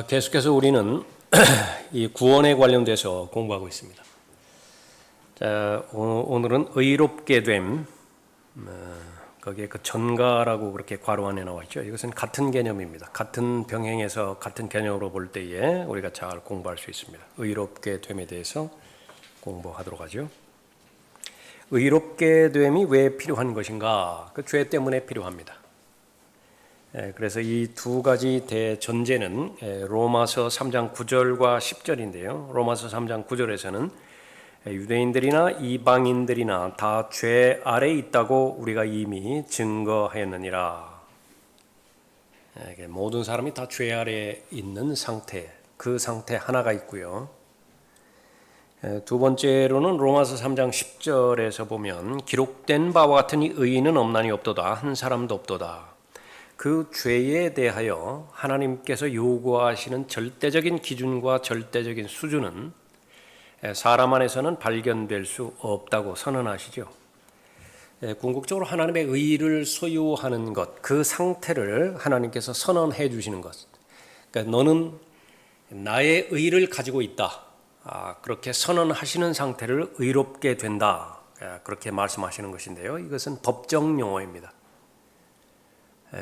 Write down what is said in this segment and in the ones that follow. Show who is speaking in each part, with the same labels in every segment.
Speaker 1: 계속해서 우리는 이 구원에 관련돼서 공부하고 있습니다. 자, 오늘은 의롭게 됨, 거기에 그 전가라고 그렇게 괄호 안에 나와 있죠. 이것은 같은 개념입니다. 같은 병행해서 같은 개념으로 볼 때에 우리가 잘 공부할 수 있습니다. 의롭게 됨에 대해서 공부하도록 하죠. 의롭게 됨이 왜 필요한 것인가? 그 죄 때문에 필요합니다. 그래서 이 두 가지 대전제는 로마서 3장 9절과 10절인데요. 로마서 3장 9절에서는 유대인들이나 이방인들이나 다 죄 아래 있다고 우리가 이미 증거하였느니라. 모든 사람이 다 죄 아래 있는 상태, 그 상태 하나가 있고요. 두 번째로는 로마서 3장 10절에서 보면 기록된 바와 같으니 의인은 없나니 없도다, 한 사람도 없도다. 그 죄에 대하여 하나님께서 요구하시는 절대적인 기준과 절대적인 수준은 사람 안에서는 발견될 수 없다고 선언하시죠. 궁극적으로 하나님의 의를 소유하는 것, 그 상태를 하나님께서 선언해 주시는 것. 그러니까 너는 나의 의를 가지고 있다. 그렇게 선언하시는 상태를 의롭게 된다. 그렇게 말씀하시는 것인데요. 이것은 법정 용어입니다.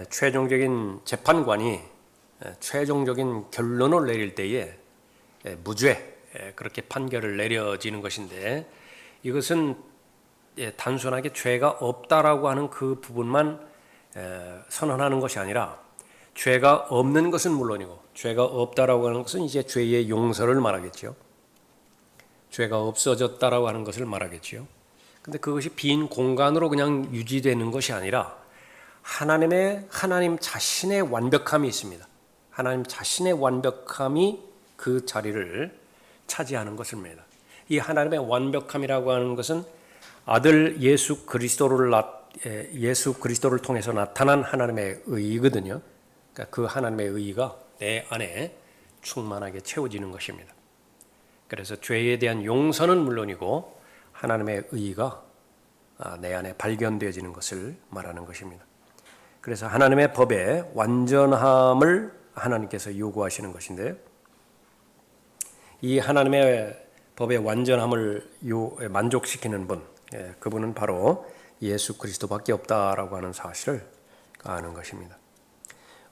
Speaker 1: 최종적인 재판관이 최종적인 결론을 내릴 때에 무죄 그렇게 판결을 내려지는 것인데, 이것은 단순하게 죄가 없다라고 하는 그 부분만 선언하는 것이 아니라 죄가 없는 것은 물론이고 죄가 없다라고 하는 것은 이제 죄의 용서를 말하겠죠. 죄가 없어졌다라고 하는 것을 말하겠죠. 근데 그것이 빈 공간으로 그냥 유지되는 것이 아니라 하나님 자신의 완벽함이 있습니다. 하나님 자신의 완벽함이 그 자리를 차지하는 것입니다. 이 하나님의 완벽함이라고 하는 것은 아들 예수 그리스도를 통해서 나타난 하나님의 의거든요. 그러니까 그 하나님의 의가 내 안에 충만하게 채워지는 것입니다. 그래서 죄에 대한 용서는 물론이고 하나님의 의가 내 안에 발견되어지는 것을 말하는 것입니다. 그래서 하나님의 법의 완전함을 하나님께서 요구하시는 것인데요. 이 하나님의 법의 완전함을 만족시키는 분, 그분은 바로 예수 그리스도밖에 없다라고 하는 사실을 아는 것입니다.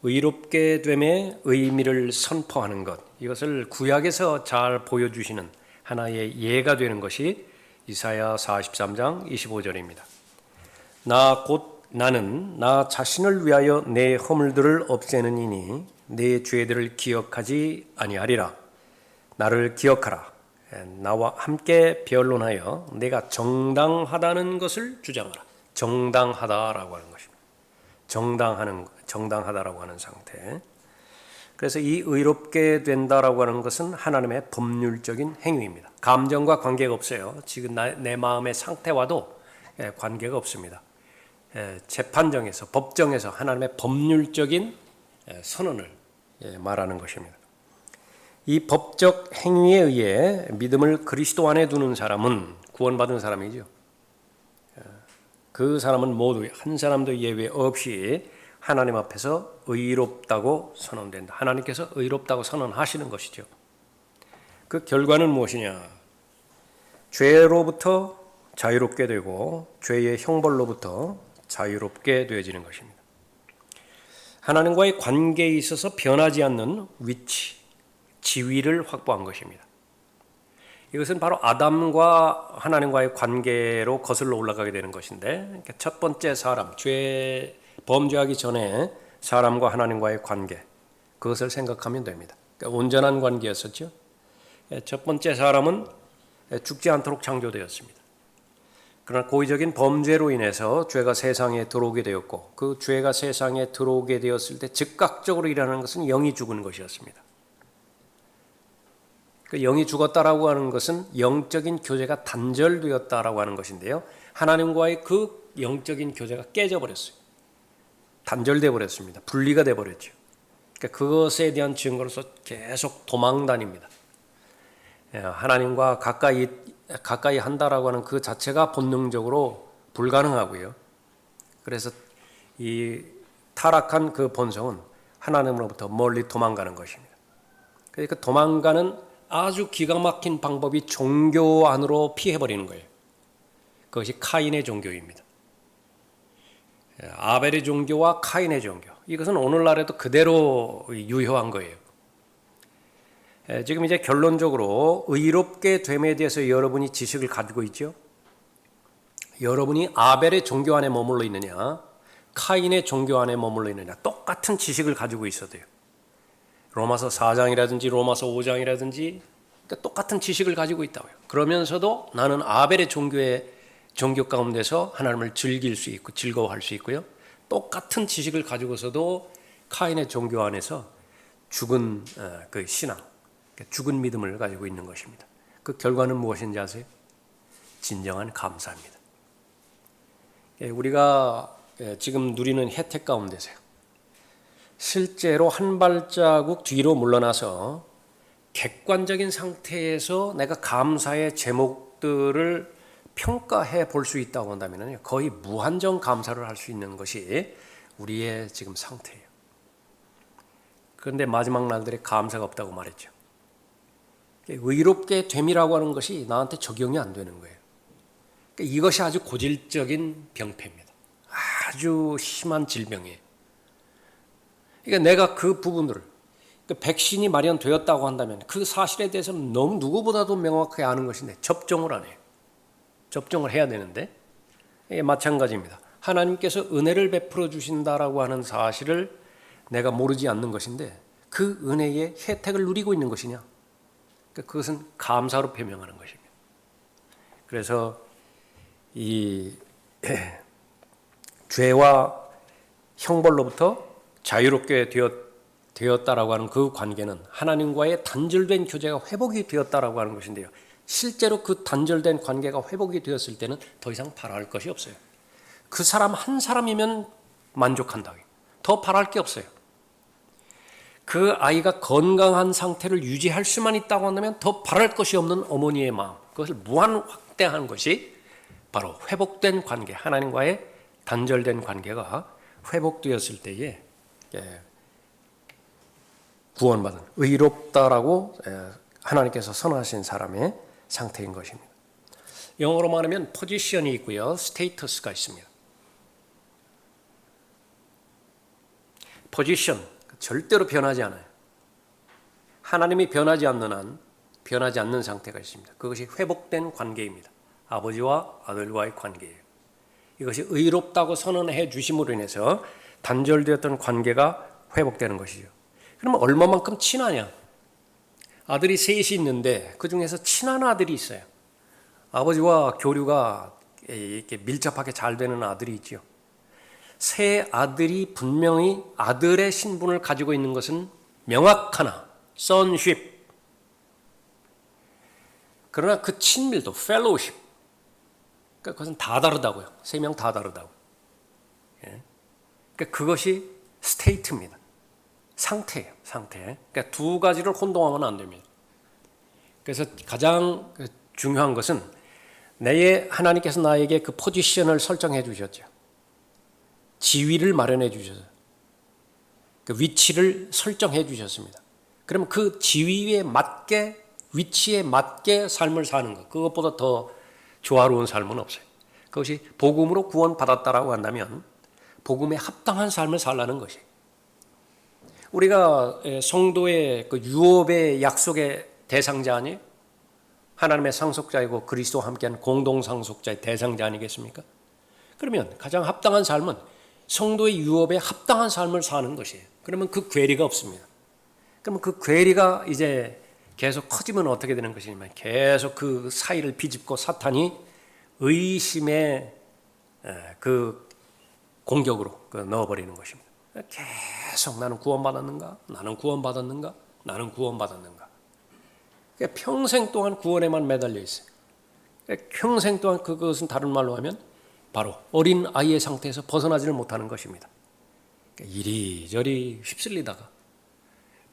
Speaker 1: 의롭게 됨의 의미를 선포하는 것, 이것을 구약에서 잘 보여주시는 하나의 예가 되는 것이 이사야 43장 25절입니다. 나는 나 자신을 위하여 내 허물들을 없애는 이니 내 죄들을 기억하지 아니하리라. 나를 기억하라. 나와 함께 변론하여 내가 정당하다는 것을 주장하라. 정당하다라고 하는 것입니다. 정당하다라고 하는 상태. 그래서 이 의롭게 된다라고 하는 것은 하나님의 법률적인 행위입니다. 감정과 관계가 없어요. 지금 내 마음의 상태와도 관계가 없습니다. 재판정에서, 법정에서 하나님의 법률적인 선언을 말하는 것입니다. 이 법적 행위에 의해 믿음을 그리스도 안에 두는 사람은 구원받은 사람이죠. 그 사람은 모두 한 사람도 예외 없이 하나님 앞에서 의롭다고 선언된다. 하나님께서 의롭다고 선언하시는 것이죠. 그 결과는 무엇이냐? 죄로부터 자유롭게 되고 죄의 형벌로부터 자유롭게 되어지는 것입니다. 하나님과의 관계에 있어서 변하지 않는 위치, 지위를 확보한 것입니다. 이것은 바로 아담과 하나님과의 관계로 거슬러 올라가게 되는 것인데, 첫 번째 사람, 범죄하기 전에 사람과 하나님과의 관계, 그것을 생각하면 됩니다. 그러니까 온전한 관계였었죠. 첫 번째 사람은 죽지 않도록 창조되었습니다. 그러나 고의적인 범죄로 인해서 죄가 세상에 들어오게 되었고, 그 죄가 세상에 들어오게 되었을 때 즉각적으로 일어나는 것은 영이 죽은 것이었습니다. 그 영이 죽었다라고 하는 것은 영적인 교제가 단절되었다라고 하는 것인데요. 하나님과의 그 영적인 교제가 깨져버렸어요. 단절돼 버렸습니다. 분리가 돼 버렸죠. 그러니까 그것에 대한 증거로서 계속 도망 다닙니다. 하나님과 가까이 한다라고 하는 그 자체가 본능적으로 불가능하고요. 그래서 이 타락한 그 본성은 하나님으로부터 멀리 도망가는 것입니다. 그러니까 도망가는 아주 기가 막힌 방법이 종교 안으로 피해버리는 거예요. 그것이 카인의 종교입니다. 아벨의 종교와 카인의 종교, 이것은 오늘날에도 그대로 유효한 거예요. 지금 이제 결론적으로 의롭게 됨에 대해서 여러분이 지식을 가지고 있죠. 여러분이 아벨의 종교 안에 머물러 있느냐, 카인의 종교 안에 머물러 있느냐, 똑같은 지식을 가지고 있어야 돼요. 로마서 4장이라든지 로마서 5장이라든지 똑같은 지식을 가지고 있다고요. 그러면서도 나는 아벨의 종교 가운데서 하나님을 즐길 수 있고 즐거워할 수 있고요. 똑같은 지식을 가지고서도 카인의 종교 안에서 죽은 그 신앙, 죽은 믿음을 가지고 있는 것입니다. 그 결과는 무엇인지 아세요? 진정한 감사입니다. 우리가 지금 누리는 혜택 가운데서요, 실제로 한 발자국 뒤로 물러나서 객관적인 상태에서 내가 감사의 제목들을 평가해 볼 수 있다고 한다면 거의 무한정 감사를 할 수 있는 것이 우리의 지금 상태예요. 그런데 마지막 날들에 감사가 없다고 말했죠. 의롭게 됨이라고 하는 것이 나한테 적용이 안 되는 거예요. 이것이 아주 고질적인 병폐입니다. 아주 심한 질병이에요. 그러니까 내가 그 부분들을, 백신이 마련되었다고 한다면 그 사실에 대해서는 너무 누구보다도 명확하게 아는 것인데 접종을 안 해요. 접종을 해야 되는데, 마찬가지입니다. 하나님께서 은혜를 베풀어 주신다라고 하는 사실을 내가 모르지 않는 것인데 그 은혜의 혜택을 누리고 있는 것이냐? 그것은 감사로 표명하는 것입니다. 그래서 이 죄와 형벌로부터 자유롭게 되었다라고 하는 그 관계는 하나님과의 단절된 교제가 회복이 되었다라고 하는 것인데요. 실제로 그 단절된 관계가 회복이 되었을 때는 더 이상 바랄 것이 없어요. 그 사람 한 사람이면 만족한다. 더 바랄 게 없어요. 그 아이가 건강한 상태를 유지할 수만 있다고 한다면 더 바랄 것이 없는 어머니의 마음, 그것을 무한 확대한 것이 바로 회복된 관계, 하나님과의 단절된 관계가 회복되었을 때에 구원받은, 의롭다라고 하나님께서 선하신 사람의 상태인 것입니다. 영어로 말하면 포지션이 있고요, 스테이터스가 있습니다. 포지션, 절대로 변하지 않아요. 하나님이 변하지 않는 한 변하지 않는 상태가 있습니다. 그것이 회복된 관계입니다. 아버지와 아들과의 관계예요. 이것이 의롭다고 선언해 주심으로 인해서 단절되었던 관계가 회복되는 것이죠. 그러면 얼마만큼 친하냐? 아들이 셋이 있는데 그 중에서 친한 아들이 있어요. 아버지와 교류가 이렇게 밀접하게 잘 되는 아들이 있죠. 세 아들이 분명히 아들의 신분을 가지고 있는 것은 명확하나 sonship. 그러나 그 친밀도 fellowship. 그것은 다 다르다고요. 세 명 다 다르다고. 그것이 state입니다. 상태예요. 상태. 그러니까 두 가지를 혼동하면 안 됩니다. 그래서 가장 중요한 것은 하나님께서 나에게 그 포지션을 설정해 주셨죠. 지위를 마련해 주셔서 그 위치를 설정해 주셨습니다. 그러면 그 지위에 맞게, 위치에 맞게 삶을 사는 것, 그것보다 더 조화로운 삶은 없어요. 그것이 복음으로 구원받았다라고 한다면 복음에 합당한 삶을 살라는 것이에요. 우리가 성도의 그 유업의 약속의 대상자 아니에요? 하나님의 상속자이고 그리스도와 함께한 공동 상속자의 대상자 아니겠습니까? 그러면 가장 합당한 삶은 성도의 유업에 합당한 삶을 사는 것이에요. 그러면 그 괴리가 없습니다. 그러면 그 괴리가 이제 계속 커지면 어떻게 되는 것이냐면 계속 그 사이를 비집고 사탄이 의심의 그 공격으로 넣어버리는 것입니다. 계속 나는 구원받았는가? 나는 구원받았는가? 나는 구원받았는가? 평생 동안 구원에만 매달려 있어요. 평생 동안 그것은 다른 말로 하면 바로 어린 아이의 상태에서 벗어나지를 못하는 것입니다. 이리저리 휩쓸리다가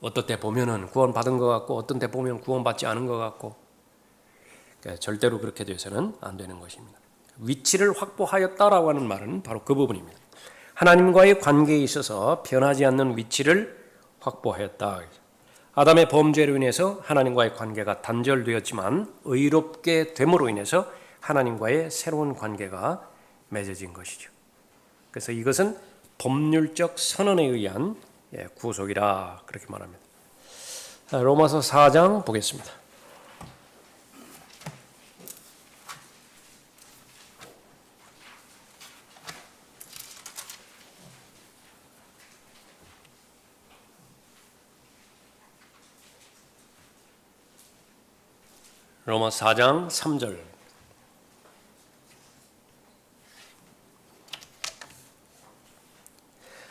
Speaker 1: 어떤 때 보면은 구원받은 것 같고 어떤 때 보면 구원받지 않은 것 같고 절대로 그렇게 돼서는 안 되는 것입니다. 위치를 확보하였다라고 하는 말은 바로 그 부분입니다. 하나님과의 관계에 있어서 변하지 않는 위치를 확보했다. 아담의 범죄로 인해서 하나님과의 관계가 단절되었지만 의롭게 됨으로 인해서 하나님과의 새로운 관계가 맺어진 것이죠. 그래서 이것은 법률적 선언에 의한 구속이라 그렇게 말합니다. 로마서 4장 보겠습니다. 로마 4장 3절.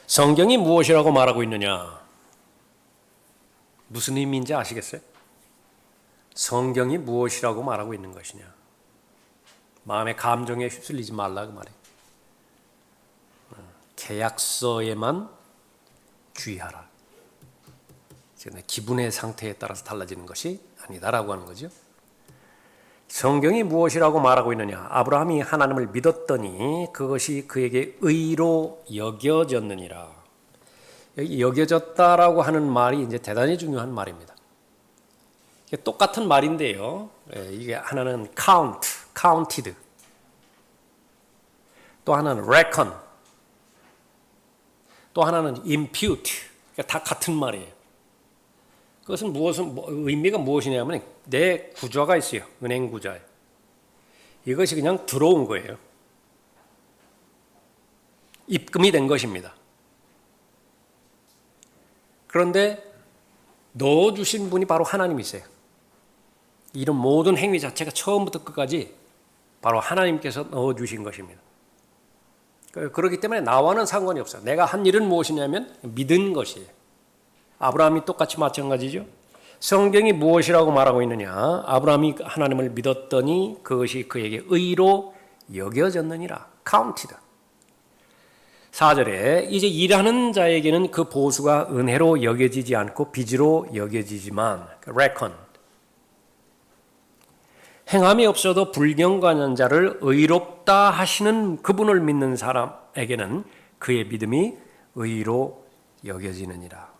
Speaker 1: 성경이 무엇이라고 말하고 있느냐? 무슨 의미인지 아시겠어요? 성경이 무엇이라고 말하고 있는 것이냐? 마음의 감정에 휩쓸리지 말라 그 말이에요. 계약서에만 주의하라. 기분의 상태에 따라서 달라지는 것이 아니다라고 하는 거죠. 성경이 무엇이라고 말하고 있느냐? 아브라함이 하나님을 믿었더니 그것이 그에게 의로 여겨졌느니라. 여기 여겨졌다라고 하는 말이 이제 대단히 중요한 말입니다. 이게 똑같은 말인데요. 이게 하나는 count, counted. 또 하나는 reckon. 또 하나는 impute. 다 같은 말이에요. 그것은 의미가 무엇이냐면 내 구좌가 있어요. 은행 구좌에. 이것이 그냥 들어온 거예요. 입금이 된 것입니다. 그런데 넣어주신 분이 바로 하나님이세요. 이런 모든 행위 자체가 처음부터 끝까지 바로 하나님께서 넣어주신 것입니다. 그렇기 때문에 나와는 상관이 없어요. 내가 한 일은 무엇이냐면 믿은 것이에요. 아브라함이 똑같이 마찬가지죠. 성경이 무엇이라고 말하고 있느냐? 아브라함이 하나님을 믿었더니 그것이 그에게 의로 여겨졌느니라. counted. 4절에 이제 일하는 자에게는 그 보수가 은혜로 여겨지지 않고 빚으로 여겨지지만 reckon. 행함이 없어도 불경건한 자를 의롭다 하시는 그분을 믿는 사람에게는 그의 믿음이 의로 여겨지느니라.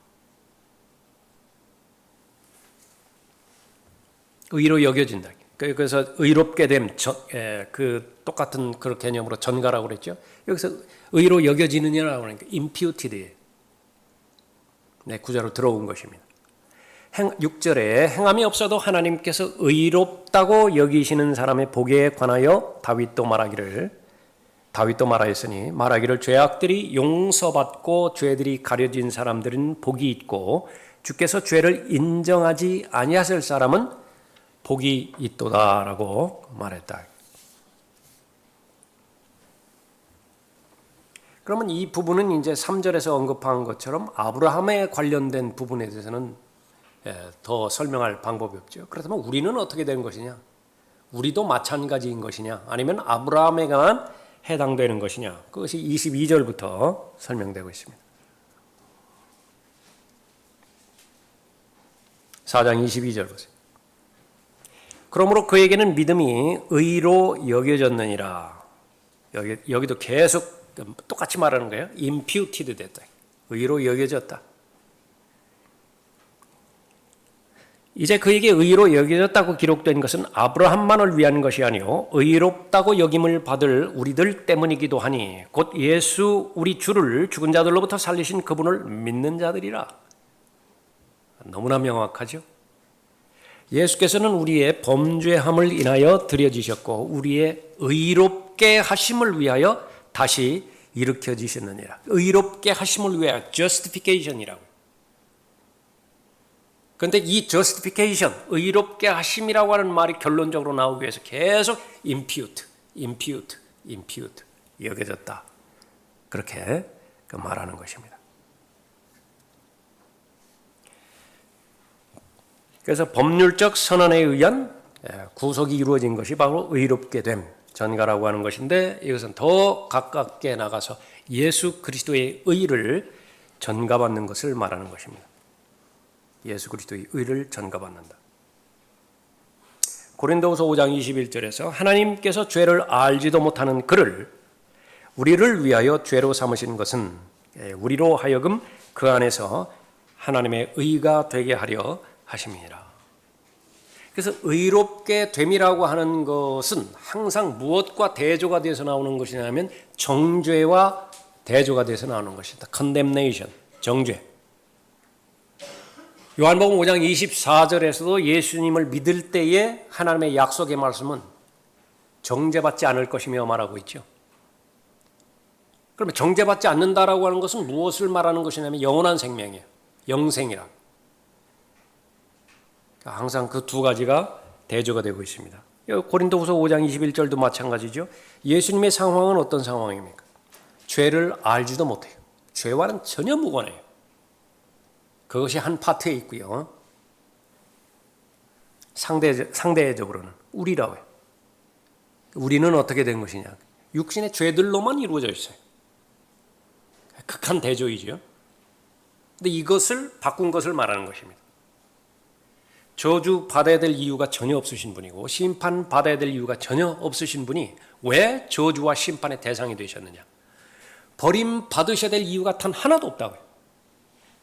Speaker 1: 의로 여겨진다. 그래서 의롭게 됨, 그 똑같은 그 개념으로 전가라고 그랬죠. 여기서 의로 여겨지느냐라고 하니까 imputed. 네, 구자로 들어온 것입니다. 6절에 행함이 없어도 하나님께서 의롭다고 여기시는 사람의 복에 관하여 다윗도 말하였으니 말하기를 죄악들이 용서받고 죄들이 가려진 사람들은 복이 있고 주께서 죄를 인정하지 아니하실 사람은 복이 있도다라고 말했다. 그러면 이 부분은 이제 3절에서 언급한 것처럼 아브라함에 관련된 부분에 대해서는 더 설명할 방법이 없죠. 그렇다면 우리는 어떻게 된 것이냐? 우리도 마찬가지인 것이냐? 아니면 아브라함에만 해당되는 것이냐? 그것이 22절부터 설명되고 있습니다. 4장 22절 보세요. 그러므로 그에게는 믿음이 의로 여겨졌느니라. 여기도 계속 똑같이 말하는 거예요. imputed 됐다. 의로 여겨졌다. 이제 그에게 의로 여겨졌다고 기록된 것은 아브라함만을 위한 것이 아니요 의롭다고 여김을 받을 우리들 때문이기도 하니 곧 예수 우리 주를 죽은 자들로부터 살리신 그분을 믿는 자들이라. 너무나 명확하죠. 예수께서는 우리의 범죄함을 인하여 드려지셨고 우리의 의롭게 하심을 위하여 다시 일으켜지셨느니라. 의롭게 하심을 위하여 justification이라고. 그런데 이 justification, 의롭게 하심이라고 하는 말이 결론적으로 나오기 위해서 계속 impute 여겨졌다. 그렇게 말하는 것입니다. 그래서 법률적 선언에 의한 구속이 이루어진 것이 바로 의롭게 됨, 전가라고 하는 것인데 이것은 더 가깝게 나가서 예수 그리스도의 의를 전가받는 것을 말하는 것입니다. 예수 그리스도의 의를 전가받는다. 고린도후서 5장 21절에서 하나님께서 죄를 알지도 못하는 그를 우리를 위하여 죄로 삼으신 것은 우리로 하여금 그 안에서 하나님의 의가 되게 하려 하심이니라. 그래서 의롭게 됨이라고 하는 것은 항상 무엇과 대조가 돼서 나오는 것이냐면 정죄와 대조가 돼서 나오는 것이다. condemnation, 정죄. 요한복음 5장 24절에서도 예수님을 믿을 때에 하나님의 약속의 말씀은 정죄받지 않을 것이며 말하고 있죠. 그러면 정죄받지 않는다라고 하는 것은 무엇을 말하는 것이냐면 영원한 생명이에요. 영생이라. 항상 그 두 가지가 대조가 되고 있습니다. 고린도후서 5장 21절도 마찬가지죠. 예수님의 상황은 어떤 상황입니까? 죄를 알지도 못해요. 죄와는 전혀 무관해요. 그것이 한 파트에 있고요. 상대적으로는 우리라고요. 우리는 어떻게 된 것이냐? 육신의 죄들로만 이루어져 있어요. 극한 대조이죠. 근데 이것을 바꾼 것을 말하는 것입니다. 저주 받아야 될 이유가 전혀 없으신 분이고 심판 받아야 될 이유가 전혀 없으신 분이 왜 저주와 심판의 대상이 되셨느냐? 버림 받으셔야 될 이유가 단 하나도 없다고요.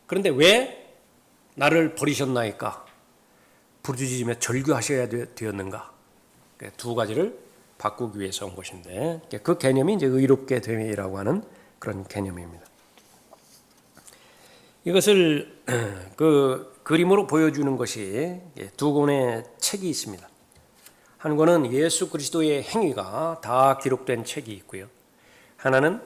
Speaker 1: 그런데 왜 나를 버리셨나이까? 부르짖으며 절규하셔야 되었는가? 두 가지를 바꾸기 위해서 온 것인데 그 개념이 이제 의롭게 됨이라고 하는 그런 개념입니다. 이것을 그 그림으로 보여주는 것이 두 권의 책이 있습니다. 한 권은 예수 그리스도의 행위가 다 기록된 책이 있고요. 하나는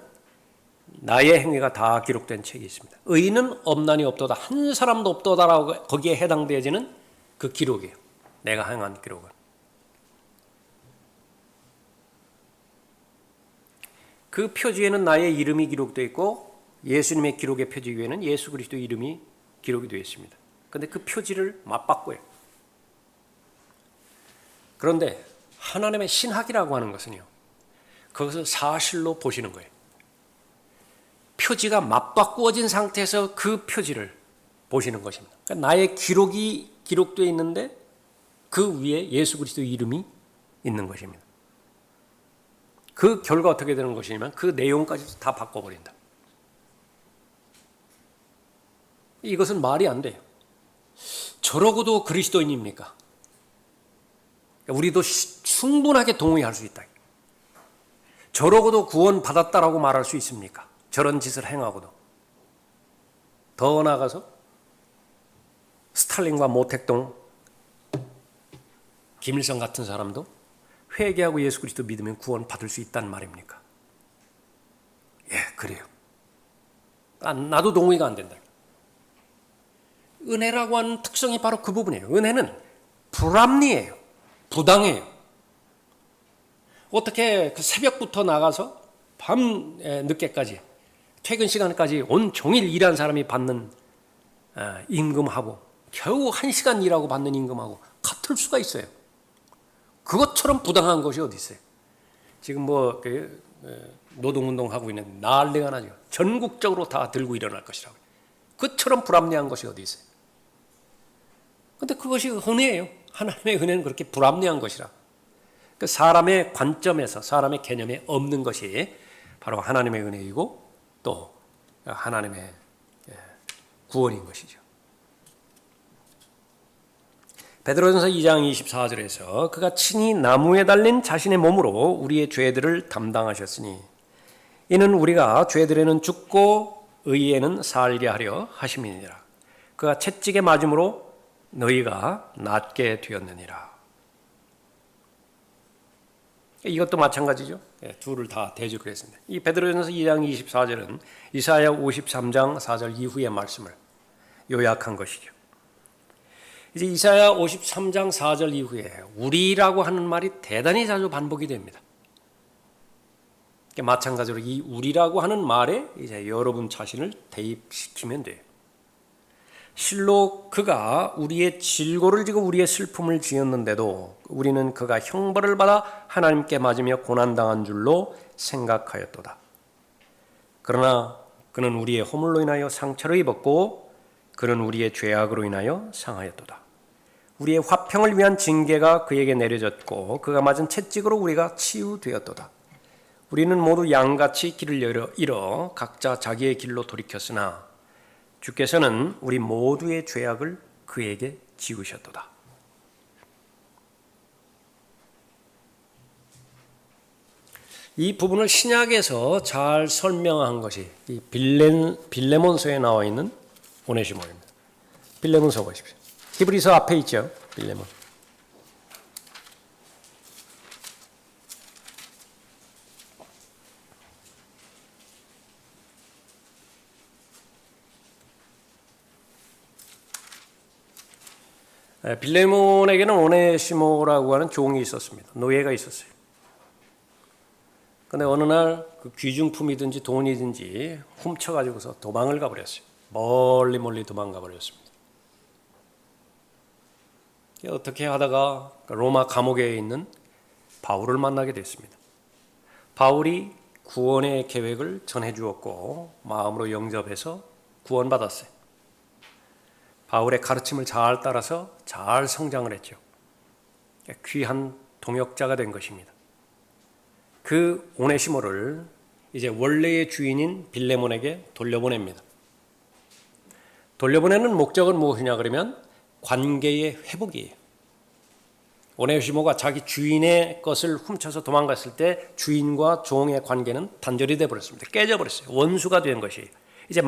Speaker 1: 나의 행위가 다 기록된 책이 있습니다. 의인은 없나니 없도다. 한 사람도 없도다라고 거기에 해당되어지는 그 기록이에요. 내가 행한 기록은. 그 표지에는 나의 이름이 기록되어 있고 예수님의 기록의 표지 위에는 예수 그리스도의 이름이 기록이 되어 있습니다. 그런데 그 표지를 맞바꿔요. 그런데 하나님의 신학이라고 하는 것은요. 그것을 사실로 보시는 거예요. 표지가 맞바꾸어진 상태에서 그 표지를 보시는 것입니다. 그러니까 나의 기록이 기록되어 있는데 그 위에 예수 그리스도의 이름이 있는 것입니다. 그 결과 어떻게 되는 것이냐면 그 내용까지 다 바꿔버린다. 이것은 말이 안 돼요. 저러고도 그리스도인입니까? 우리도 충분하게 동의할 수 있다. 저러고도 구원 받았다라고 말할 수 있습니까? 저런 짓을 행하고도. 더 나아가서 스탈린과 모택동, 김일성 같은 사람도 회개하고 예수 그리스도 믿으면 구원 받을 수 있다는 말입니까? 예, 그래요. 나도 동의가 안 된다. 은혜라고 하는 특성이 바로 그 부분이에요. 은혜는 불합리해요. 부당해요. 어떻게 그 새벽부터 나가서 밤 늦게까지 퇴근 시간까지 온종일 일한 사람이 받는 임금하고 겨우 1시간 일하고 받는 임금하고 같을 수가 있어요. 그것처럼 부당한 것이 어디 있어요? 지금 노동운동하고 있는 난리가 나죠. 전국적으로 다 들고 일어날 것이라고. 그처럼 불합리한 것이 어디 있어요? 그런데 그것이 은혜예요. 하나님의 은혜는 그렇게 불합리한 것이라. 그 사람의 관점에서 사람의 개념에 없는 것이 바로 하나님의 은혜이고 또 하나님의 구원인 것이죠. 베드로전서 2장 24절에서 그가 친히 나무에 달린 자신의 몸으로 우리의 죄들을 담당하셨으니 이는 우리가 죄들에는 죽고 의에는 살게 하려 하심이니라. 그가 채찍에 맞음으로 너희가 낫게 되었느니라. 이것도 마찬가지죠. 둘을 다 대적을 했습니다. 이 베드로전서 2장 24절은 이사야 53장 4절 이후의 말씀을 요약한 것이죠. 이제 이사야 53장 4절 이후에 우리라고 하는 말이 대단히 자주 반복이 됩니다. 마찬가지로 이 우리라고 하는 말에 이제 여러분 자신을 대입시키면 돼요. 실로 그가 우리의 질고를 지고 우리의 슬픔을 지었는데도 우리는 그가 형벌을 받아 하나님께 맞으며 고난당한 줄로 생각하였도다. 그러나 그는 우리의 허물로 인하여 상처를 입었고 그는 우리의 죄악으로 인하여 상하였도다. 우리의 화평을 위한 징계가 그에게 내려졌고 그가 맞은 채찍으로 우리가 치유되었도다. 우리는 모두 양같이 길을 잃어 각자 자기의 길로 돌이켰으나 주께서는 우리 모두의 죄악을 그에게 지우셨도다. 이 부분을 신약에서 잘 설명한 것이 이 빌레몬서에 나와 있는 오네시모입니다. 빌레몬서 보십시오. 히브리서 앞에 있죠. 빌레몬. 빌레몬에게는 오네시모라고 하는 종이 있었습니다. 노예가 있었어요. 근데 어느 날 그 귀중품이든지 돈이든지 훔쳐가지고서 도망을 가버렸어요. 멀리 도망가 버렸습니다. 어떻게 하다가 로마 감옥에 있는 바울을 만나게 됐습니다. 바울이 구원의 계획을 전해주었고 마음으로 영접해서 구원받았어요. 바울의 가르침을 잘 따라서 잘 성장을 했죠. 귀한 동역자가 된 것입니다. 그 오네시모를 이제 원래의 주인인 빌레몬에게 돌려보냅니다. 돌려보내는 목적은 무엇이냐 그러면 관계의 회복이에요. 오네시모가 자기 주인의 것을 훔쳐서 도망갔을 때 주인과 종의 관계는 단절이 되어버렸습니다. 깨져버렸어요. 원수가 된 것이에요. 이제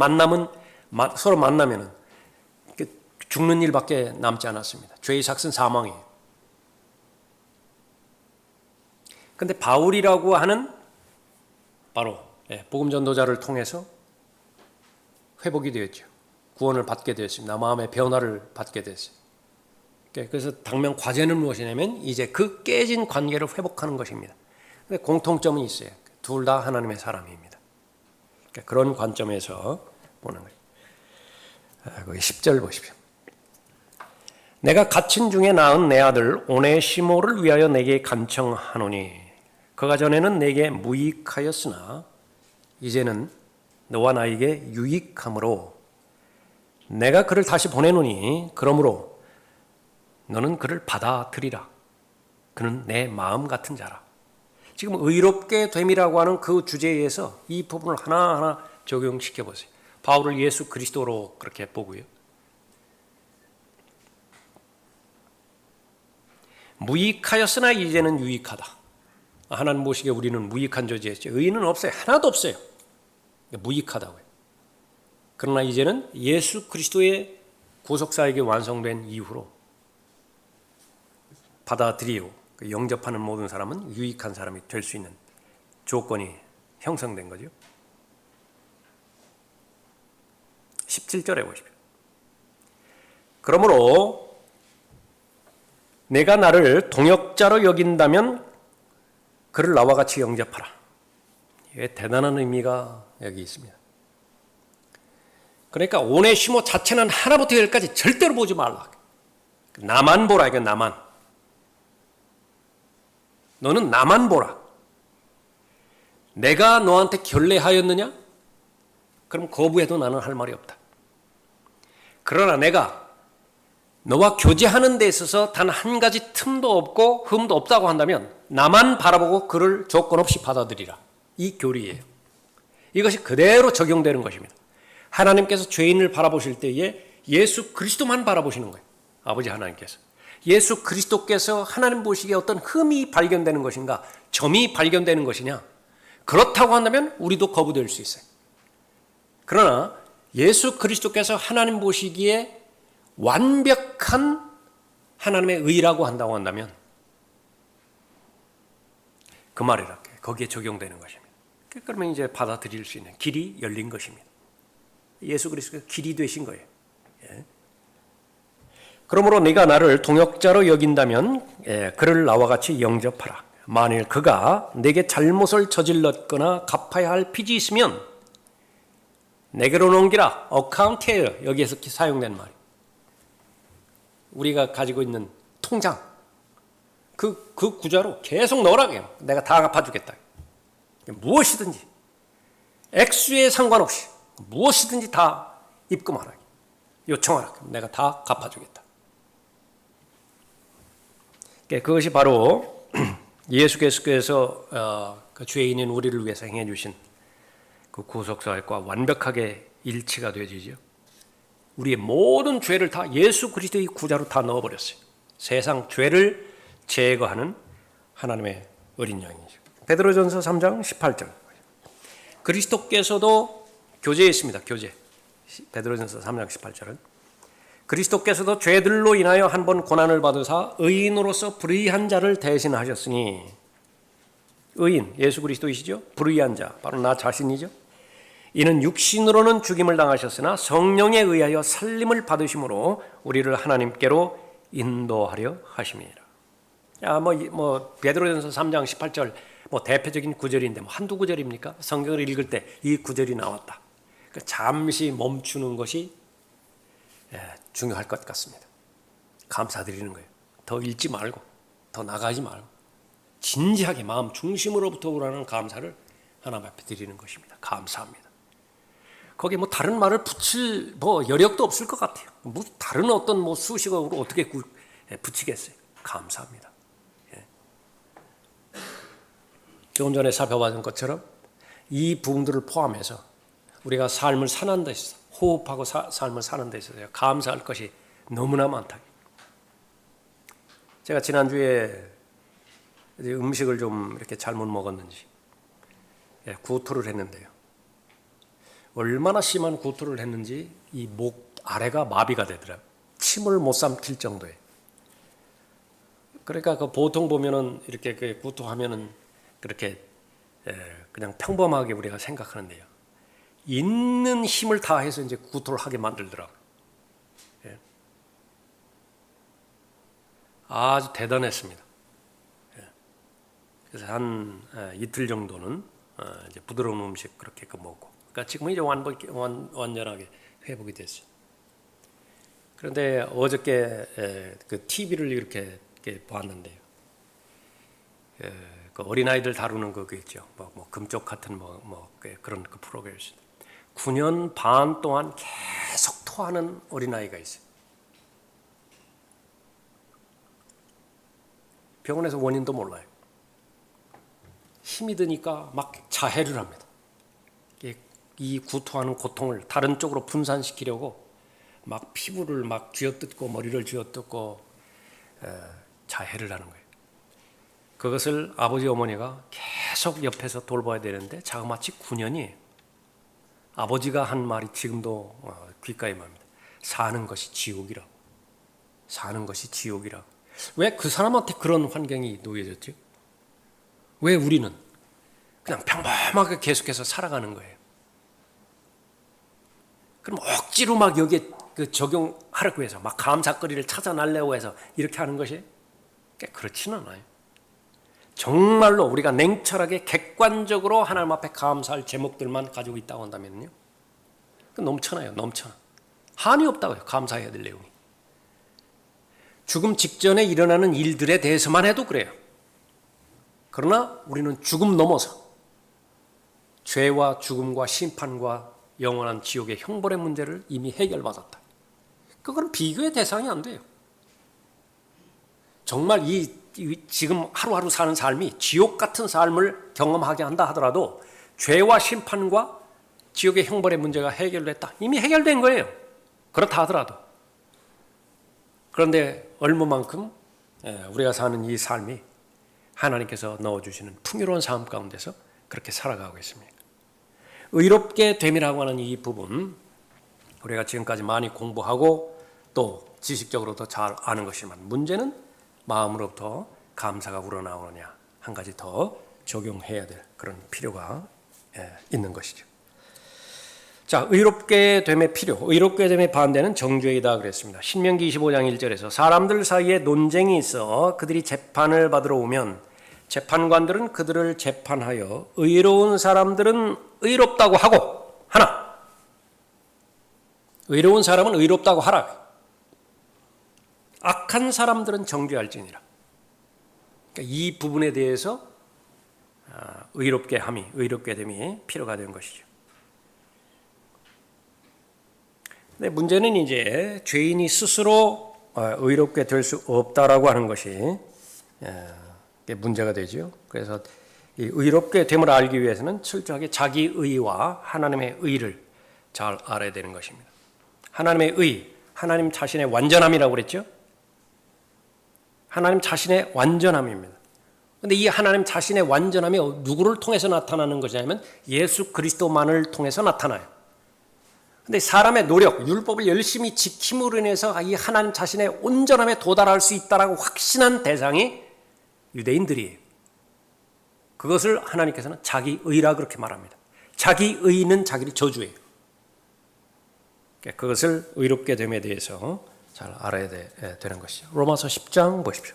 Speaker 1: 서로 만나면은 죽는 일밖에 남지 않았습니다. 죄의 삭은 사망이에요. 근데 바울이라고 하는 바로 복음 전도자를 통해서 회복이 되었죠. 구원을 받게 되었습니다. 마음의 변화를 받게 됐어요. 그래서 당면 과제는 무엇이냐면 이제 그 깨진 관계를 회복하는 것입니다. 근데 공통점은 있어요. 둘 다 하나님의 사람입니다. 그런 관점에서 보는 거예요. 거기 10절 보십시오. 내가 갇힌 중에 낳은 내 아들 오네시모를 위하여 내게 간청하노니 그가 전에는 내게 무익하였으나 이제는 너와 나에게 유익함으로 내가 그를 다시 보내노니 그러므로 너는 그를 받아들이라. 그는 내 마음 같은 자라. 지금 의롭게 됨이라고 하는 그 주제에서 이 부분을 하나하나 적용시켜 보세요. 바울을 예수 그리스도로 그렇게 보고요. 무익하였으나 이제는 유익하다. 하나님 보시기에 우리는 무익한 존재였죠. 의인은 없어요. 하나도 없어요. 무익하다고요. 그러나 이제는 예수 그리스도의 구속사역이 완성된 이후로 받아들이고 영접하는 모든 사람은 유익한 사람이 될 수 있는 조건이 형성된 거죠. 17절에 보십시오. 그러므로 내가 나를 동역자로 여긴다면 그를 나와 같이 영접하라. 이게 대단한 의미가 여기 있습니다. 그러니까 오네시모 자체는 하나부터 열까지 절대로 보지 말라. 나만 보라. 이거 나만. 너는 나만 보라. 내가 너한테 결례하였느냐? 그럼 거부해도 나는 할 말이 없다. 그러나 내가 너와 교제하는 데 있어서 단 한 가지 틈도 없고 흠도 없다고 한다면 나만 바라보고 그를 조건 없이 받아들이라. 이 교리예요. 이것이 그대로 적용되는 것입니다. 하나님께서 죄인을 바라보실 때에 예수 그리스도만 바라보시는 거예요. 아버지 하나님께서. 예수 그리스도께서 하나님 보시기에 어떤 흠이 발견되는 것인가, 점이 발견되는 것이냐, 그렇다고 한다면 우리도 거부될 수 있어요. 그러나 예수 그리스도께서 하나님 보시기에 완벽한 하나님의 의라고 한다고 한다면 그 말이라 거기에 적용되는 것입니다. 그러면 이제 받아들일 수 있는 길이 열린 것입니다. 예수 그리스도가 길이 되신 거예요. 예. 그러므로 네가 나를 동역자로 여긴다면 그를 나와 같이 영접하라. 만일 그가 내게 잘못을 저질렀거나 갚아야 할 빚이 있으면 내게로 넘기라. 어카운트예요. 여기에서 사용된 말이. 우리가 가지고 있는 통장 그 구좌로 계속 넣으라고요. 내가 다 갚아주겠다. 무엇이든지 액수에 상관없이 무엇이든지 다 입금하라. 요청하라. 내가 다 갚아주겠다. 그것이 바로 예수께서 그 죄인인 우리를 위해서 행해 주신 그 구속사역과 완벽하게 일치가 되어지죠. 우리의 모든 죄를 다 예수 그리스도의 구자로 다 넣어버렸어요. 세상 죄를 제거하는 하나님의 어린 양이죠. 베드로전서 3장 18절. 그리스도께서도 교제했습니다. 교제. 베드로전서 3장 18절은 그리스도께서도 죄들로 인하여 한 번 고난을 받으사 의인으로서 불의한 자를 대신하셨으니, 의인 예수 그리스도이시죠. 불의한 자 바로 나 자신이죠. 이는 육신으로는 죽임을 당하셨으나 성령에 의하여 살림을 받으심으로 우리를 하나님께로 인도하려 하심이니라. 베드로전서 3장 18절 대표적인 구절인데 한두 구절입니까? 성경을 읽을 때 이 구절이 나왔다. 잠시 멈추는 것이 중요할 것 같습니다. 감사드리는 거예요. 더 읽지 말고 더 나가지 말고 진지하게 마음 중심으로부터 우러나는 감사를 하나님 앞에 드리는 것입니다. 감사합니다. 거기에 다른 말을 붙일 여력도 없을 것 같아요. 다른 어떤 수식어로 어떻게 붙이겠어요? 감사합니다. 예. 조금 전에 살펴봤던 것처럼 이 부분들을 포함해서 우리가 삶을 사는 데 있어서 호흡하고 삶을 사는 데 있어서 감사할 것이 너무나 많다. 제가 지난주에 음식을 좀 이렇게 잘못 먹었는지 구토를 했는데요. 얼마나 심한 구토를 했는지 이 목 아래가 마비가 되더라고요. 침을 못 삼킬 정도에. 그러니까 보통 보면은 이렇게 구토하면은 그렇게 그냥 평범하게 우리가 생각하는데요. 있는 힘을 다해서 이제 구토를 하게 만들더라고요. 예. 아주 대단했습니다. 예. 그래서 한 이틀 정도는 이제 부드러운 음식 그렇게 먹고, 그러니까 지금 이제 완전하게 회복이 됐어요. 그런데 어저께 그 TV를 이렇게 봤는데요. 그 어린아이들 다루는 그거 있죠. 금쪽 같은 그런 그 프로그램이었어요. 9년 반 동안 계속 토하는 어린아이가 있어요. 병원에서 원인도 몰라요. 힘이 드니까 막 자해를 합니다. 이 구토하는 고통을 다른 쪽으로 분산시키려고 막 피부를 막 쥐어뜯고 머리를 쥐어뜯고 자해를 하는 거예요. 그것을 아버지 어머니가 계속 옆에서 돌봐야 되는데 자그마치 9년이 아버지가 한 말이 지금도 귓가에 맙니다. 사는 것이 지옥이라고. 사는 것이 지옥이라고. 왜 그 사람한테 그런 환경이 놓여졌죠? 왜 우리는 그냥 평범하게 계속해서 살아가는 거예요? 그럼 억지로 막 여기에 적용하려고 해서 막 감사거리를 찾아내려고 해서 이렇게 하는 것이 그렇지는 않아요. 정말로 우리가 냉철하게 객관적으로 하나님 앞에 감사할 제목들만 가지고 있다고 한다면요, 넘쳐나요. 넘쳐나. 한이 없다고요. 감사해야 될 내용이. 죽음 직전에 일어나는 일들에 대해서만 해도 그래요. 그러나 우리는 죽음 넘어서 죄와 죽음과 심판과 영원한 지옥의 형벌의 문제를 이미 해결받았다. 그건 비교의 대상이 안 돼요. 정말 지금 하루하루 사는 삶이 지옥 같은 삶을 경험하게 한다 하더라도 죄와 심판과 지옥의 형벌의 문제가 해결됐다. 이미 해결된 거예요. 그렇다 하더라도. 그런데 얼마만큼 우리가 사는 이 삶이 하나님께서 넣어주시는 풍요로운 삶 가운데서 그렇게 살아가고 있습니다. 의롭게 됨이라고 하는 이 부분, 우리가 지금까지 많이 공부하고 또 지식적으로도 잘 아는 것이지만 문제는 마음으로부터 감사가 우러나오느냐, 한 가지 더 적용해야 될 그런 필요가 있는 것이죠. 자, 의롭게 됨의 필요, 의롭게 됨의 반대는 정죄이다 그랬습니다. 신명기 25장 1절에서 사람들 사이에 논쟁이 있어 그들이 재판을 받으러 오면 재판관들은 그들을 재판하여 의로운 사람들은 의롭다고 하고 하나, 의로운 사람은 의롭다고 하라. 악한 사람들은 정죄할지니라. 그러니까 이 부분에 대해서 의롭게 됨이 필요가 된 것이죠. 근데 문제는 이제 죄인이 스스로 의롭게 될 수 없다라고 하는 것이 문제가 되죠. 그래서 이 의롭게 됨을 알기 위해서는 철저하게 자기 의와 하나님의 의를 잘 알아야 되는 것입니다. 하나님의 의, 하나님 자신의 완전함이라고 그랬죠? 하나님 자신의 완전함입니다. 그런데 이 하나님 자신의 완전함이 누구를 통해서 나타나는 것이냐면 예수 그리스도만을 통해서 나타나요. 그런데 사람의 노력, 율법을 열심히 지킴으로 인해서 이 하나님 자신의 온전함에 도달할 수 있다라고 확신한 대상이 유대인들이에요. 그것을 하나님께서는 자기 의라 그렇게 말합니다. 자기 의는 자기를 저주해요. 그것을 의롭게 됨에 대해서 잘 알아야 되는 것이죠. 로마서 10장 보십시오.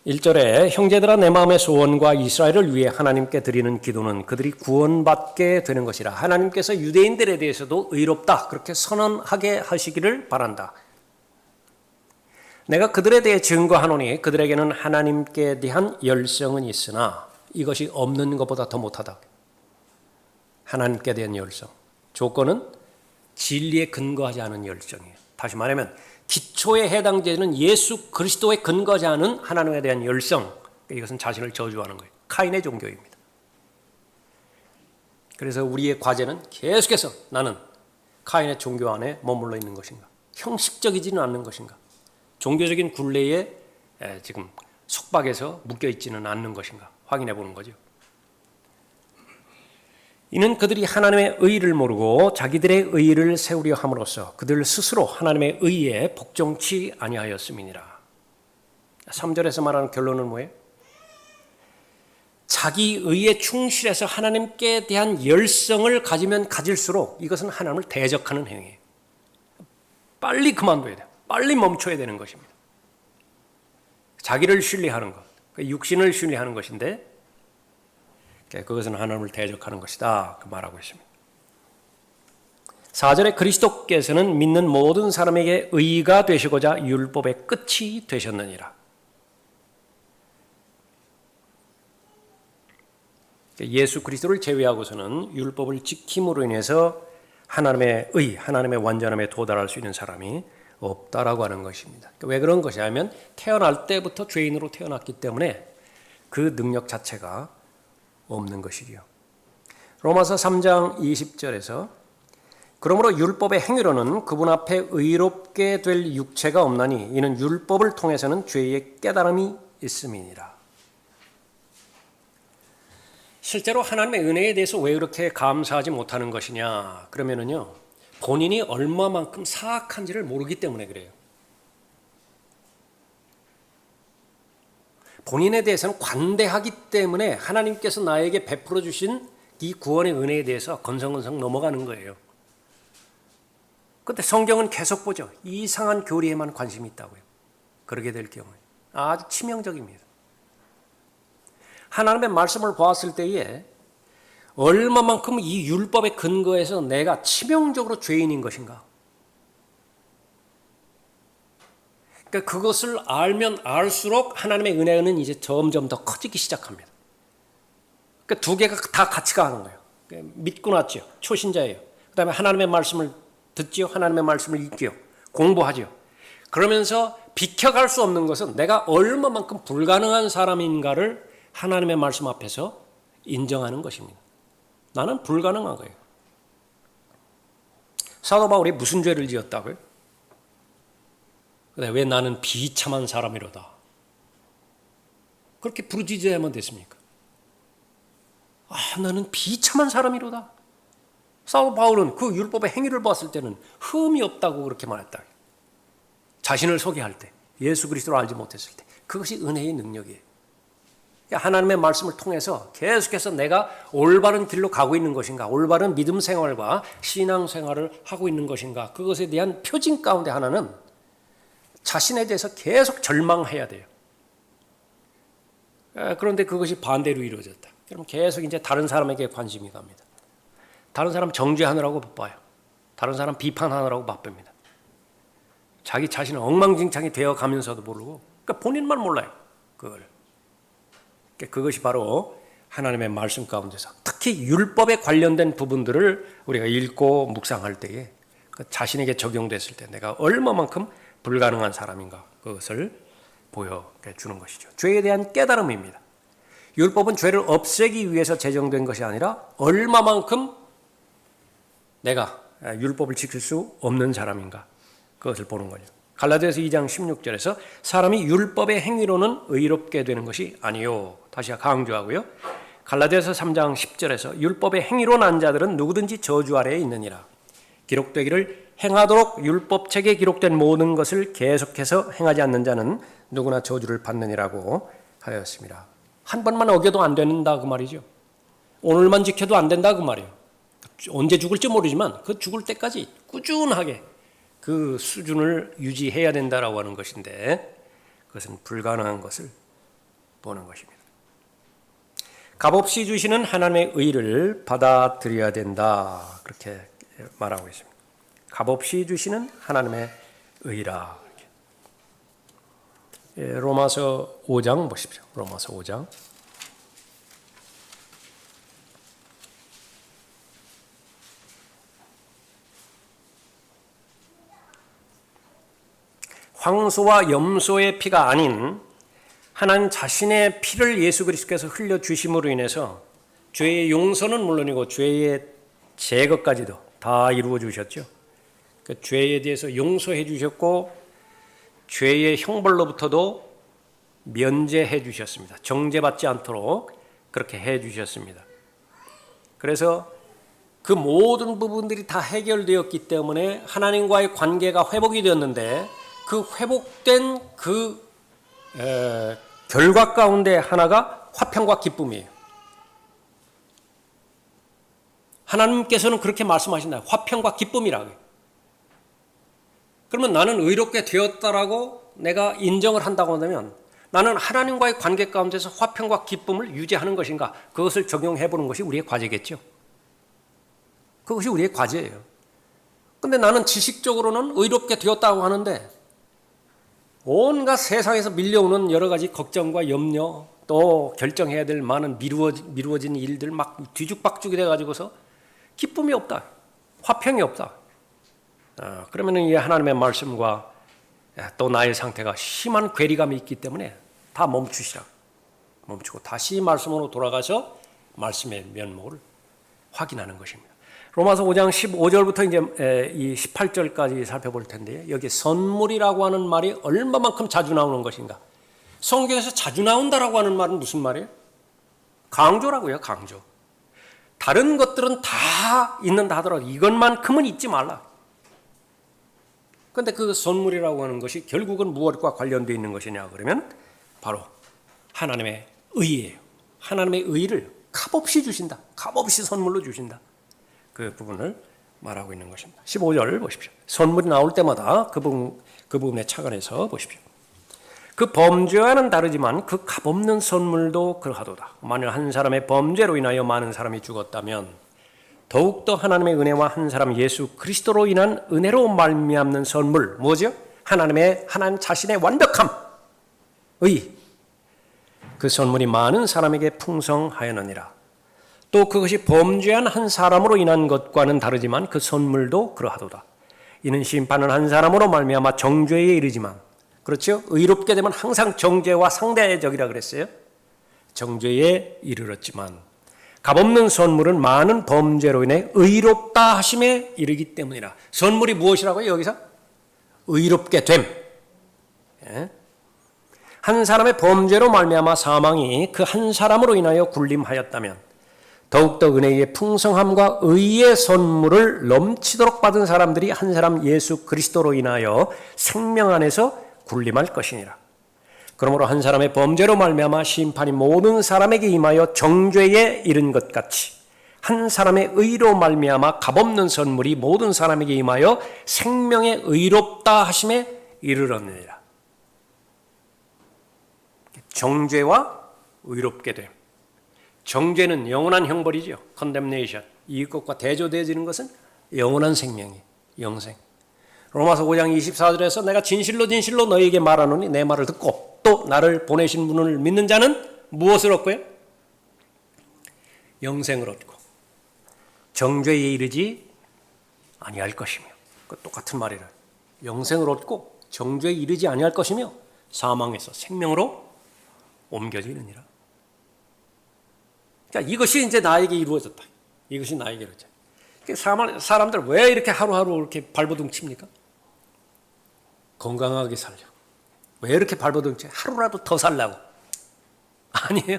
Speaker 1: 1절에 형제들아 내 마음의 소원과 이스라엘을 위해 하나님께 드리는 기도는 그들이 구원받게 되는 것이라. 하나님께서 유대인들에 대해서도 의롭다 그렇게 선언하게 하시기를 바란다. 내가 그들에 대해 증거하노니 그들에게는 하나님께 대한 열성은 있으나 이것이 없는 것보다 더 못하다. 하나님께 대한 열성. 조건은 진리에 근거하지 않은 열정이에요. 다시 말하면 기초에 해당되는 예수 그리스도에 근거하지 않은 하나님에 대한 열성, 이것은 자신을 저주하는 거예요. 카인의 종교입니다. 그래서 우리의 과제는 계속해서 나는 카인의 종교 안에 머물러 있는 것인가, 형식적이지는 않는 것인가, 종교적인 굴레에 지금 속박에서 묶여 있지는 않는 것인가 확인해 보는 거죠. 이는 그들이 하나님의 의를 모르고 자기들의 의를 세우려 함으로써 그들 스스로 하나님의 의에 복종치 아니하였음이니라. 3절에서 말하는 결론은 뭐예요? 자기 의에 충실해서 하나님께 대한 열성을 가지면 가질수록 이것은 하나님을 대적하는 행위예요. 빨리 그만둬야 돼요. 빨리 멈춰야 되는 것입니다. 자기를 신뢰하는 것, 육신을 신뢰하는 것인데 그것은 하나님을 대적하는 것이다 그 말하고 있습니다. 4절에 그리스도께서는 믿는 모든 사람에게 의가 되시고자 율법의 끝이 되셨느니라. 예수 그리스도를 제외하고서는 율법을 지킴으로 인해서 하나님의 의, 하나님의 완전함에 도달할 수 있는 사람이 없다라고 하는 것입니다. 왜 그런 것이냐면 태어날 때부터 죄인으로 태어났기 때문에 그 능력 자체가 없는 것이지요. 로마서 3장 20절에서 그러므로 율법의 행위로는 그분 앞에 의롭게 될 육체가 없나니 이는 율법을 통해서는 죄의 깨달음이 있음이니라. 실제로 하나님의 은혜에 대해서 왜 그렇게 감사하지 못하는 것이냐 그러면은요, 본인이 얼마만큼 사악한지를 모르기 때문에 그래요. 본인에 대해서는 관대하기 때문에 하나님께서 나에게 베풀어 주신 이 구원의 은혜에 대해서 건성건성 넘어가는 거예요. 그런데 성경은 계속 보죠. 이상한 교리에만 관심이 있다고요. 그러게 될 경우에 아주 치명적입니다. 하나님의 말씀을 보았을 때에 얼마만큼 이 율법에 근거해서 내가 치명적으로 죄인인 것인가. 그러니까 그것을 알면 알수록 하나님의 은혜는 이제 점점 더 커지기 시작합니다. 그러니까 두 개가 다 같이 가는 거예요. 그러니까 믿고 났죠. 초신자예요. 그 다음에 하나님의 말씀을 듣지요. 하나님의 말씀을 읽지요. 공부하죠. 그러면서 비켜갈 수 없는 것은 내가 얼마만큼 불가능한 사람인가를 하나님의 말씀 앞에서 인정하는 것입니다. 나는 불가능한 거예요. 사도 바울이 무슨 죄를 지었다고요? 왜 나는 비참한 사람이로다. 그렇게 부르짖어야만 됐습니까? 나는 비참한 사람이로다. 사도 바울은 그 율법의 행위를 봤을 때는 흠이 없다고 그렇게 말했다. 자신을 소개할 때, 예수 그리스도를 알지 못했을 때, 그것이 은혜의 능력이에요. 하나님의 말씀을 통해서 계속해서 내가 올바른 길로 가고 있는 것인가, 올바른 믿음 생활과 신앙 생활을 하고 있는 것인가, 그것에 대한 표징 가운데 하나는 자신에 대해서 계속 절망해야 돼요. 그런데 그것이 반대로 이루어졌다. 그럼 계속 이제 다른 사람에게 관심이 갑니다. 다른 사람 정죄하느라고 바빠요. 다른 사람 비판하느라고 바쁩니다. 자기 자신은 엉망진창이 되어 가면서도 모르고, 그러니까 본인만 몰라요. 그것이 바로 하나님의 말씀 가운데서 특히 율법에 관련된 부분들을 우리가 읽고 묵상할 때에 자신에게 적용됐을 때 내가 얼마만큼 불가능한 사람인가 그것을 보여주는 것이죠. 죄에 대한 깨달음입니다. 율법은 죄를 없애기 위해서 제정된 것이 아니라 얼마만큼 내가 율법을 지킬 수 없는 사람인가 그것을 보는 거죠. 갈라디아서 2장 16절에서 사람이 율법의 행위로는 의롭게 되는 것이 아니요. 다시 강조하고요. 갈라디아서 3장 10절에서 율법의 행위로 난 자들은 누구든지 저주 아래에 있느니라. 기록되기를 행하도록 율법책에 기록된 모든 것을 계속해서 행하지 않는 자는 누구나 저주를 받느니라고 하였습니다. 한 번만 어겨도 안 된다 그 말이죠. 오늘만 지켜도 안 된다 그 말이에요. 언제 죽을지 모르지만 그 죽을 때까지 꾸준하게 그 수준을 유지해야 된다라고 하는 것인데 그것은 불가능한 것을 보는 것입니다. 값없이 주시는 하나님의 의를 받아들여야 된다 그렇게 말하고 있습니다. 값없이 주시는 하나님의 의라. 로마서 5장 보십시오. 로마서 5장. 황소와 염소의 피가 아닌 하나님 자신의 피를 예수 그리스도께서 흘려주심으로 인해서 죄의 용서는 물론이고 죄의 제거까지도 다 이루어 주셨죠. 그 죄에 대해서 용서해 주셨고 죄의 형벌로부터도 면제해 주셨습니다. 정죄받지 않도록 그렇게 해 주셨습니다. 그래서 그 모든 부분들이 다 해결되었기 때문에 하나님과의 관계가 회복이 되었는데 그 회복된 그 결과 가운데 하나가 화평과 기쁨이에요. 하나님께서는 그렇게 말씀하신다. 화평과 기쁨이라고. 그러면 나는 의롭게 되었다라고 내가 인정을 한다고 한다면 나는 하나님과의 관계 가운데서 화평과 기쁨을 유지하는 것인가? 그것을 적용해 보는 것이 우리의 과제겠죠. 그것이 우리의 과제예요. 그런데 나는 지식적으로는 의롭게 되었다고 하는데 온갖 세상에서 밀려오는 여러 가지 걱정과 염려 또 결정해야 될 많은 미루어진 일들 막 뒤죽박죽이 돼가지고서 기쁨이 없다. 화평이 없다. 그러면 이 하나님의 말씀과 또 나의 상태가 심한 괴리감이 있기 때문에 다 멈추시라. 멈추고 다시 말씀으로 돌아가서 말씀의 면목을 확인하는 것입니다. 로마서 5장 15절부터 이제 이 18절까지 살펴볼 텐데요. 여기 선물이라고 하는 말이 얼마만큼 자주 나오는 것인가? 성경에서 자주 나온다라고 하는 말은 무슨 말이에요? 강조라고요, 강조. 다른 것들은 다 있는다 하더라도 이것만큼은 잊지 말라. 그런데 그 선물이라고 하는 것이 결국은 무엇과 관련되어 있는 것이냐 그러면 바로 하나님의 의예요. 하나님의 의를 값없이 주신다. 값없이 선물로 주신다. 그 부분을 말하고 있는 것입니다. 15절 보십시오. 선물이 나올 때마다 그 부분에 착안해서 보십시오. 그 범죄와는 다르지만 그 값없는 선물도 그러하도다. 만일 한 사람의 범죄로 인하여 많은 사람이 죽었다면 더욱더 하나님의 은혜와 한 사람 예수 그리스도로 인한 은혜로 말미암는 선물 뭐죠? 하나님 자신의 완벽함, 의. 그 선물이 많은 사람에게 풍성하였느니라. 또 그것이 범죄한 한 사람으로 인한 것과는 다르지만 그 선물도 그러하도다. 이는 심판은 한 사람으로 말미암아 정죄에 이르지만 그렇죠? 의롭게 되면 항상 정죄와 상대적이라 그랬어요. 정죄에 이르렀지만 값없는 선물은 많은 범죄로 인해 의롭다 하심에 이르기 때문이라. 선물이 무엇이라고요? 여기서 의롭게 됨. 한 사람의 범죄로 말미암아 사망이 그 한 사람으로 인하여 군림하였다면 더욱더 은혜의 풍성함과 의의 선물을 넘치도록 받은 사람들이 한 사람 예수 그리스도로 인하여 생명 안에서 군림할 것이니라. 그러므로 한 사람의 범죄로 말미암아 심판이 모든 사람에게 임하여 정죄에 이른 것 같이 한 사람의 의로 말미암아 값없는 선물이 모든 사람에게 임하여 생명의 의롭다 하심에 이르렀느니라. 정죄와 의롭게 됨. 정죄는 영원한 형벌이죠. condemnation. 이것과 대조되어지는 것은 영원한 생명이 영생. 로마서 5장 24절에서 내가 진실로 너희에게 말하노니 내 말을 듣고 또 나를 보내신 분을 믿는 자는 무엇을 얻고요? 영생을 얻고 정죄에 이르지 아니할 것이며 그 똑같은 말이라. 영생을 얻고 정죄에 이르지 아니할 것이며 사망에서 생명으로 옮겨지느니라. 자, 이것이 이제 나에게 이루어졌다. 이것이 나에게 이루어졌다. 사람들 왜 이렇게 하루하루 이렇게 발버둥 칩니까? 건강하게 살려. 왜 이렇게 발버둥 쳐? 하루라도 더 살라고. 아니에요.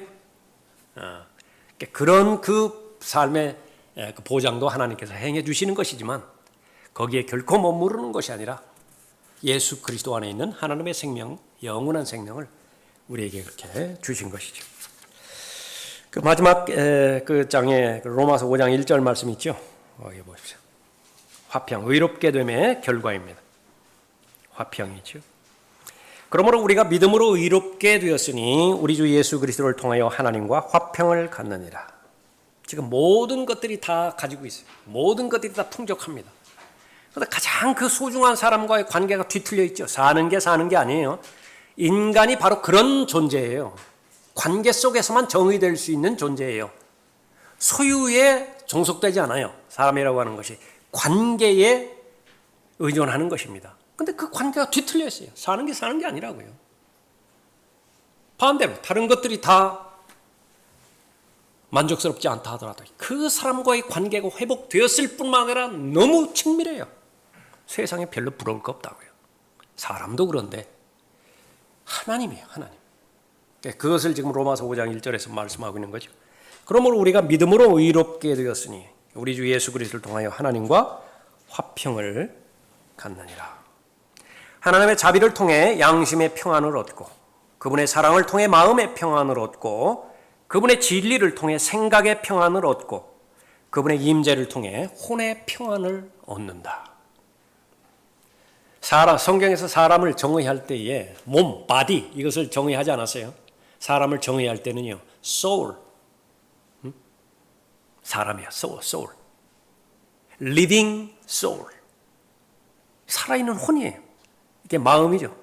Speaker 1: 그런 그 삶의 그 보장도 하나님께서 행해 주시는 것이지만 거기에 결코 머무르는 것이 아니라 예수 그리스도 안에 있는 하나님의 생명, 영원한 생명을 우리에게 그렇게 주신 것이죠. 그 마지막 그 장에 로마서 5장 1절 말씀 있죠. 여기 보십시오. 화평, 의롭게 됨의 결과입니다. 화평이죠. 그러므로 우리가 믿음으로 의롭게 되었으니 우리 주 예수 그리스도를 통하여 하나님과 화평을 갖느니라. 지금 모든 것들이 다 가지고 있어요. 모든 것들이 다 풍족합니다. 그런데 가장 그 소중한 사람과의 관계가 뒤틀려 있죠. 사는 게 아니에요. 인간이 바로 그런 존재예요. 관계 속에서만 정의될 수 있는 존재예요. 소유에 종속되지 않아요. 사람이라고 하는 것이 관계에 의존하는 것입니다. 근데 그 관계가 뒤틀려 있어요. 사는 게 아니라고요. 반대로 다른 것들이 다 만족스럽지 않다 하더라도 그 사람과의 관계가 회복되었을 뿐만 아니라 너무 친밀해요. 세상에 별로 부러울 거 없다고요. 사람도 그런데 하나님이에요. 하나님. 그것을 지금 로마서 5장 1절에서 말씀하고 있는 거죠. 그러므로 우리가 믿음으로 의롭게 되었으니 우리 주 예수 그리스도를 통하여 하나님과 화평을 갖느니라. 하나님의 자비를 통해 양심의 평안을 얻고 그분의 사랑을 통해 마음의 평안을 얻고 그분의 진리를 통해 생각의 평안을 얻고 그분의 임재를 통해 혼의 평안을 얻는다. 성경에서 사람을 정의할 때에 몸, body 이것을 정의하지 않았어요. 사람을 정의할 때는요. soul, 사람이야. soul, living soul, 살아있는 혼이에요. 이게 마음이죠.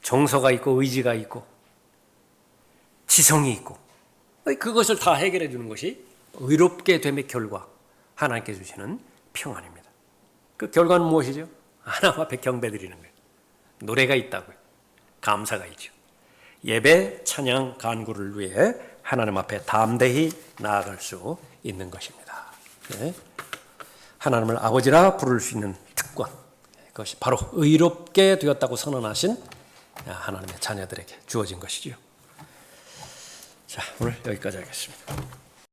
Speaker 1: 정서가 있고 의지가 있고 지성이 있고 그것을 다 해결해 주는 것이 의롭게 됨의 결과, 하나님께 주시는 평안입니다. 그 결과는 무엇이죠? 하나님 앞에 경배 드리는 거예요. 노래가 있다고요. 감사가 있죠. 예배, 찬양, 간구를 위해 하나님 앞에 담대히 나아갈 수 있는 것입니다. 네. 하나님을 아버지라 부를 수 있는 특권, 그것이 바로 의롭게 되었다고 선언하신 하나님의 자녀들에게 주어진 것이죠. 자, 오늘 여기까지 하겠습니다.